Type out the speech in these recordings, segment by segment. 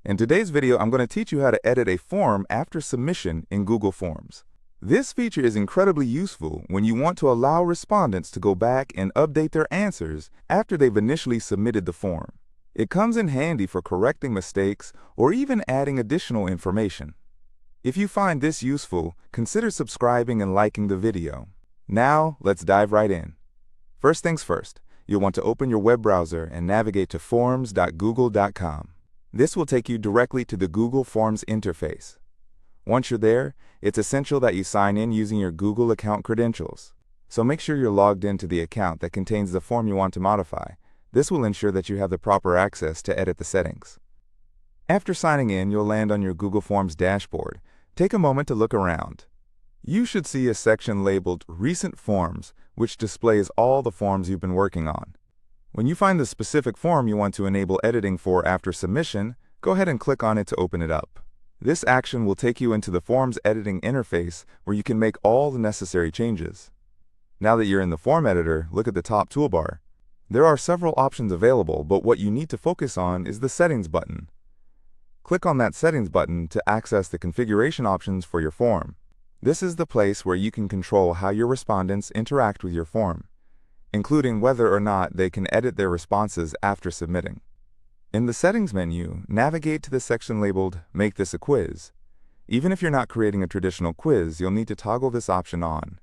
In today's video, I'm going to teach you how to edit a form after submission in Google Forms. This feature is incredibly useful when you want to allow respondents to go back and update their answers after they've initially submitted the form. It comes in handy for correcting mistakes or even adding additional information. If you find this useful, consider subscribing and liking the video. Now, let's dive right in. First things first, you'll want to open your web browser and navigate to forms.google.com. This will take you directly to the Google Forms interface. Once you're there, it's essential that you sign in using your Google account credentials. So make sure you're logged into the account that contains the form you want to modify. This will ensure that you have the proper access to edit the settings. After signing in, you'll land on your Google Forms dashboard. Take a moment to look around. You should see a section labeled Recent Forms, which displays all the forms you've been working on. When you find the specific form you want to enable editing for after submission, go ahead and click on it to open it up. This action will take you into the Forms editing interface where you can make all the necessary changes. Now that you're in the form editor, look at the top toolbar. There are several options available, but what you need to focus on is the Settings button. Click on that Settings button to access the configuration options for your form. This is the place where you can control how your respondents interact with your form, including whether or not they can edit their responses after submitting. In the Settings menu, navigate to the section labeled Make this a quiz. Even if you're not creating a traditional quiz, you'll need to toggle this option on.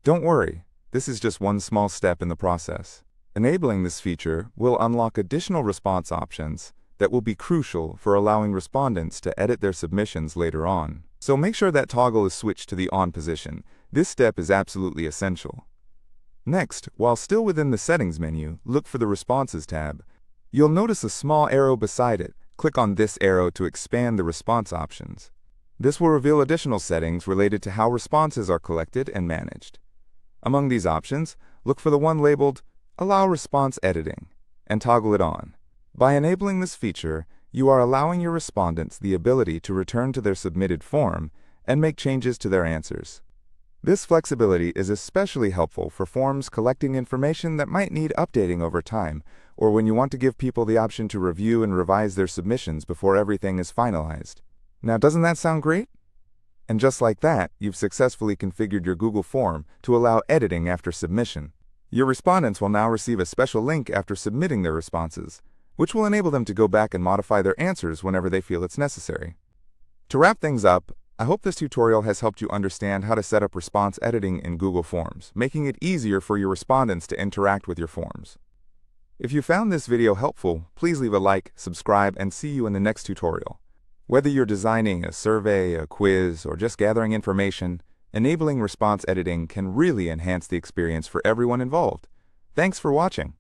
Don't worry, this is just one small step in the process. Enabling this feature will unlock additional response options that will be crucial for allowing respondents to edit their submissions later on. So make sure that toggle is switched to the on position. This step is absolutely essential. Next, while still within the Settings menu, look for the Responses tab. You'll notice a small arrow beside it. Click on this arrow to expand the response options. This will reveal additional settings related to how responses are collected and managed. Among these options, look for the one labeled Allow Response Editing and toggle it on. By enabling this feature, you are allowing your respondents the ability to return to their submitted form and make changes to their answers. This flexibility is especially helpful for forms collecting information that might need updating over time, or when you want to give people the option to review and revise their submissions before everything is finalized. Now, doesn't that sound great? And just like that, you've successfully configured your Google form to allow editing after submission. Your respondents will now receive a special link after submitting their responses, which will enable them to go back and modify their answers whenever they feel it's necessary. To wrap things up, I hope this tutorial has helped you understand how to set up response editing in Google Forms, making it easier for your respondents to interact with your forms. If you found this video helpful, please leave a like, subscribe, and see you in the next tutorial. Whether you're designing a survey, a quiz, or just gathering information, enabling response editing can really enhance the experience for everyone involved. Thanks for watching.